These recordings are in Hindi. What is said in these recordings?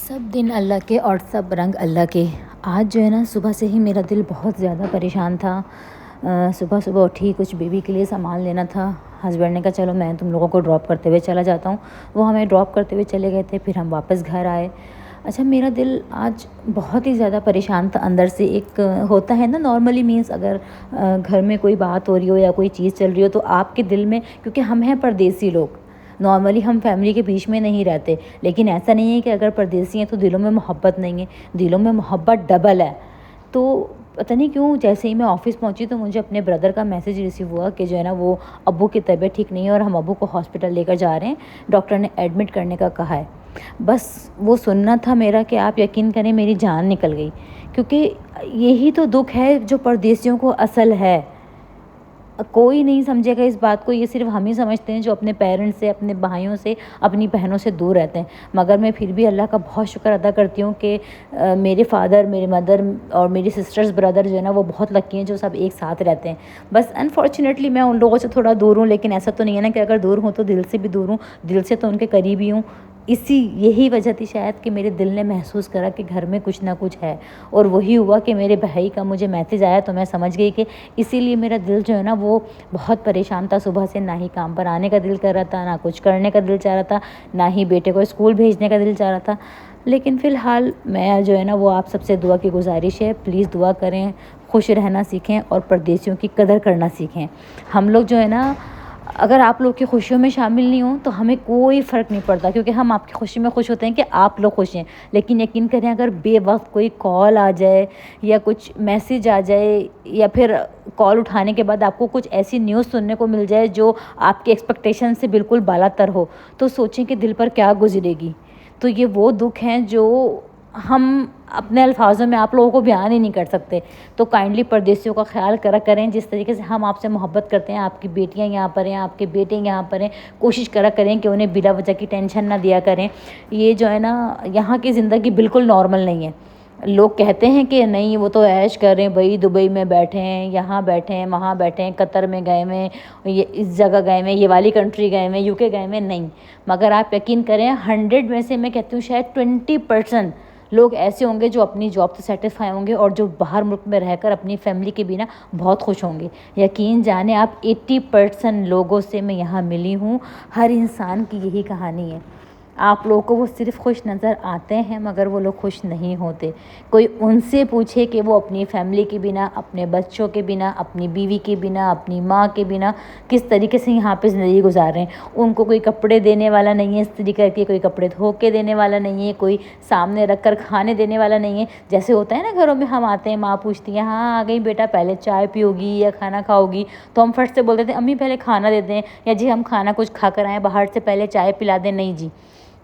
सब दिन अल्लाह के और सब रंग अल्लाह के। आज जो है ना, सुबह से ही मेरा दिल बहुत ज़्यादा परेशान था। सुबह सुबह उठी, कुछ बेबी के लिए सामान लेना था। हस्बैंड ने कहा चलो मैं तुम लोगों को ड्रॉप करते हुए चला जाता हूँ। वो हमें ड्रॉप करते हुए चले गए थे, फिर हम वापस घर आए। अच्छा, मेरा दिल आज बहुत ही ज़्यादा परेशान था अंदर से। एक होता है ना नॉर्मली, मीन्स अगर घर में कोई बात हो रही हो या कोई चीज़ चल रही हो तो आपके दिल में, क्योंकि हम हैं परदेसी लोग, नॉर्मली हम फैमिली के बीच में नहीं रहते, लेकिन ऐसा नहीं है कि अगर परदेसी हैं तो दिलों में मोहब्बत नहीं है, दिलों में मोहब्बत डबल है। तो पता नहीं क्यों जैसे ही मैं ऑफ़िस पहुंची तो मुझे अपने ब्रदर का मैसेज रिसीव हुआ कि जो है ना, वो अब्बू की तबीयत ठीक नहीं है और हम अब्बू को हॉस्पिटल लेकर जा रहे हैं, डॉक्टर ने एडमिट करने का कहा है। बस वो सुनना था मेरा कि आप यकीन करें मेरी जान निकल गई, क्योंकि यही तो दुख है जो परदेसियों को असल है। कोई नहीं समझेगा इस बात को, ये सिर्फ हम ही समझते हैं जो अपने पेरेंट्स से, अपने भाइयों से, अपनी बहनों से दूर रहते हैं। मगर मैं फिर भी अल्लाह का बहुत शुक्र अदा करती हूँ कि मेरे फादर, मेरे मदर और मेरी सिस्टर्स ब्रदर जो है ना, वो बहुत लकी हैं जो सब एक साथ रहते हैं। बस अनफॉर्चुनेटली मैं उन लोगों से थोड़ा दूर हूँ, लेकिन ऐसा तो नहीं है ना कि अगर दूर हूँ तो दिल से भी दूर हूँ, दिल से तो उनके करीब ही हूँ। यही वजह थी शायद कि मेरे दिल ने महसूस करा कि घर में कुछ ना कुछ है, और वही हुआ कि मेरे भाई का मुझे मैसेज आया तो मैं समझ गई कि इसीलिए मेरा दिल जो है ना, वो बहुत परेशान था सुबह से। ना ही काम पर आने का दिल कर रहा था, ना कुछ करने का दिल चाह रहा था, ना ही बेटे को स्कूल भेजने का दिल चाह रहा था। लेकिन फ़िलहाल मैं जो है ना, वो आप सबसे दुआ की गुजारिश है, प्लीज़ दुआ करें, खुश रहना सीखें और परदेसियों की कदर करना सीखें। हम लोग जो है ना, अगर आप लोग की खुशियों में शामिल नहीं हों तो हमें कोई फ़र्क नहीं पड़ता, क्योंकि हम आपकी खुशी में खुश होते हैं कि आप लोग खुश हैं। लेकिन यकीन करें, अगर बेवक्त कोई कॉल आ जाए या कुछ मैसेज आ जाए, या फिर कॉल उठाने के बाद आपको कुछ ऐसी न्यूज़ सुनने को मिल जाए जो आपके एक्सपेक्टेशन से बिल्कुल बालातर हो, तो सोचें कि दिल पर क्या गुजरेगी। तो ये वो दुख हैं जो हम अपने अल्फाजों में आप लोगों को बयान ही नहीं कर सकते। तो काइंडली परदेसियों का ख्याल करा करें, जिस तरीके से हम आपसे मोहब्बत करते हैं। आपकी बेटियां यहाँ पर हैं, आपके बेटे यहाँ पर हैं, कोशिश करा करें कि उन्हें बिला वजह की टेंशन ना दिया करें। ये जो है ना, यहाँ की ज़िंदगी बिल्कुल नॉर्मल नहीं है। लोग कहते हैं कि नहीं वो तो ऐश कर रहे हैं भाई, दुबई में बैठे हैं, यहाँ बैठे हैं, वहाँ बैठे हैं, कतर में गए हुए, ये इस जगह गए हुए, ये वाली कंट्री गए हुए, यूके गए हुए। नहीं, मगर आप यकीन करें 100 में से मैं कहती हूँ शायद 20% लोग ऐसे होंगे जो अपनी जॉब से सेटिस्फाई होंगे और जो बाहर मुल्क में रहकर अपनी फैमिली के बिना बहुत खुश होंगे। यकीन जाने आप, 80% लोगों से मैं यहाँ मिली हूँ, हर इंसान की यही कहानी है। आप लोगों को वो सिर्फ खुश नज़र आते हैं, मगर वो लोग खुश नहीं होते। कोई उनसे पूछे कि वो अपनी फैमिली के बिना, अपने बच्चों के बिना, अपनी बीवी के बिना, अपनी माँ के बिना किस तरीके से यहाँ पे ज़िंदगी गुजार रहे हैं। उनको कोई कपड़े देने वाला नहीं है इस तरीके के, कोई कपड़े धो के देने वाला नहीं है, कोई सामने रख कर खाने देने वाला नहीं है। जैसे होता है ना, घरों में हम आते हैं, माँ पूछती है हाँ आ गई बेटा, पहले चाय पियोगी या खाना खाओगी, तो हम फट से बोलते थे अम्मी पहले खाना दे दें, या जी हम खाना कुछ खा कर आएँ बाहर से, पहले चाय पिला दें। नहीं जी,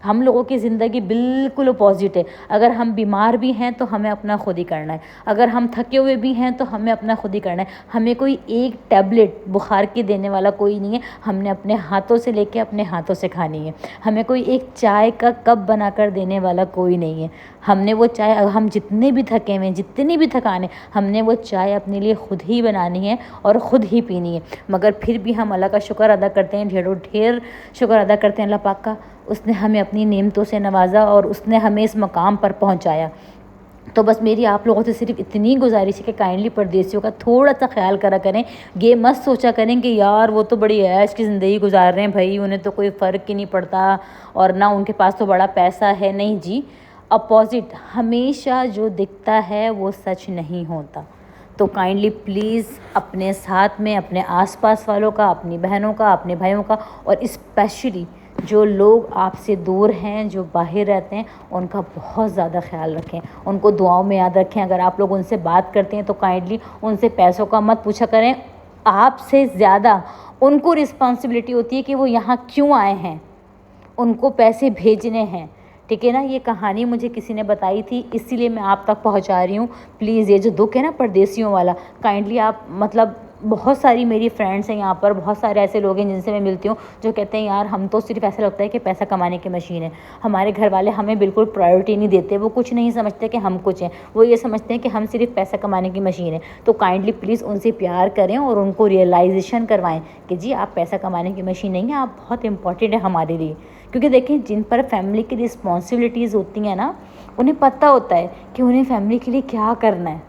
हम लोगों की ज़िंदगी बिल्कुल अपोजिट है। अगर हम बीमार भी हैं तो हमें अपना खुद ही करना है, अगर हम थके हुए भी हैं तो हमें अपना खुद ही करना है। हमें कोई एक टैबलेट बुखार की देने वाला कोई नहीं है, हमने अपने हाथों से लेके अपने हाथों से खानी है। हमें कोई एक चाय का कप बनाकर देने वाला कोई नहीं है। हमने वो चाय, हम जितने भी थके हुए, जितनी भी थकान है, हमने वो चाय अपने लिए खुद ही बनानी है और ख़ुद ही पीनी है। मगर फिर भी हम अल्लाह का शुक्र अदा करते हैं, ढेरों ढेर शुक्र अदा करते हैं अल्लाह पाक का। उसने हमें अपनी नेमतों से नवाजा और उसने हमें इस मकाम पर पहुंचाया। तो बस मेरी आप लोगों से सिर्फ इतनी गुजारिश है कि काइंडली परदेसियों का थोड़ा सा ख्याल करा करें। ये मत सोचा करें कि यार वो तो बड़ी ऐश की ज़िंदगी गुजार रहे हैं भाई, उन्हें तो कोई फ़र्क ही नहीं पड़ता और ना उनके पास तो बड़ा पैसा है। नहीं जी, अपोजिट, हमेशा जो दिखता है वो सच नहीं होता। तो काइंडली प्लीज़ अपने साथ में, अपने आसपास वालों का, अपनी बहनों का, अपने भाइयों का, और स्पेशली जो लोग आपसे दूर हैं, जो बाहर रहते हैं, उनका बहुत ज़्यादा ख्याल रखें, उनको दुआओं में याद रखें। अगर आप लोग उनसे बात करते हैं तो काइंडली उनसे पैसों का मत पूछा करें। आपसे ज़्यादा उनको रिस्पॉन्सिबिलिटी होती है कि वो यहाँ क्यों आए हैं, उनको पैसे भेजने हैं। ठीक है ना, ये कहानी मुझे किसी ने बताई थी, इसीलिए मैं आप तक पहुंचा रही हूँ। प्लीज़ ये जो दुख है ना परदेसियों वाला, काइंडली आप, मतलब बहुत सारी मेरी फ्रेंड्स हैं यहाँ पर, बहुत सारे ऐसे लोग हैं जिनसे मैं मिलती हूँ जो कहते हैं यार हम तो सिर्फ ऐसा लगता है कि पैसा कमाने की मशीन है। हमारे घर वाले हमें बिल्कुल प्रायोरिटी नहीं देते, वो कुछ नहीं समझते कि हम कुछ हैं, वो ये समझते हैं कि हम सिर्फ पैसा कमाने की मशीन है। तो काइंडली प्लीज़ उनसे प्यार करें और उनको रियलाइजेशन करवाएं कि जी आप पैसा कमाने की मशीन नहीं हैं, आप बहुत इंपॉर्टेंट है हमारे लिए। क्योंकि देखें, जिन पर फैमिली की रिस्पॉन्सिबिलिटीज़ होती हैं ना, उन्हें पता होता है कि उन्हें फैमिली के लिए क्या करना है।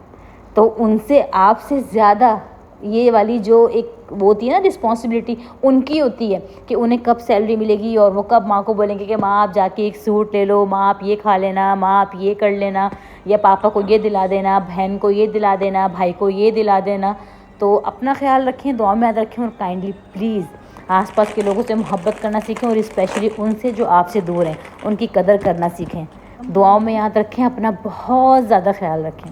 तो उनसे आपसे ज़्यादा ये वाली जो एक वो होती है ना रिस्पॉन्सिबिलिटी, उनकी होती है कि उन्हें कब सैलरी मिलेगी और वो कब माँ को बोलेंगे कि माँ आप जाके एक सूट ले लो, माँ आप ये खा लेना, माँ आप ये कर लेना, या पापा को ये दिला देना, बहन को ये दिला देना, भाई को ये दिला देना। तो अपना ख्याल रखें, दुआ में याद रखें और काइंडली प्लीज़ आसपास के लोगों से मोहब्बत करना सीखें और स्पेशली उनसे जो आपसे दूर हैं उनकी कदर करना सीखें। दुआओं में याद रखें, अपना बहुत ज़्यादा ख्याल रखें।